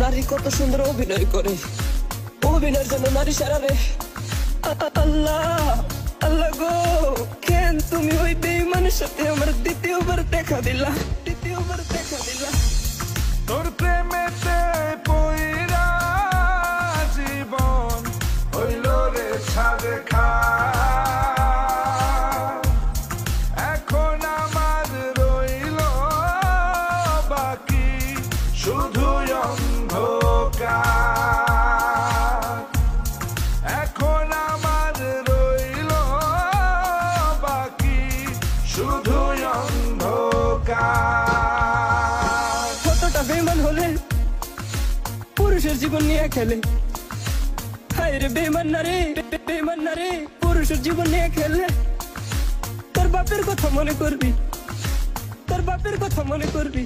নারী কত সুন্দর অভিনয় করে, অভিনয়ের জন্য নারী সারা রে। আল্লাহ আল্লাহ গো, কেন তুমি ওই বেঈমানের সাথে আমার দ্বিতীয়বার দেখা দিলা, দ্বিতীয়বার দেখা দিলা। তোর প্রেমেতে পইরা জীবন হইল রে ছাড়ে খা। এখন আমার রইল বাকি শুধু অন্ধকার। এখন আমার রইল বাকি শুধু অন্ধকার। কতটা বেঈমান হলে পুরুষের জীবন নিয়ে খেলে। হায় রে বেঈমান নারী, বেঈমান নারী পুরুষের জীবন নিয়ে খেলে। তোর বাপের কথা মনে করবি, তোর বাপের কথা মনে করবি।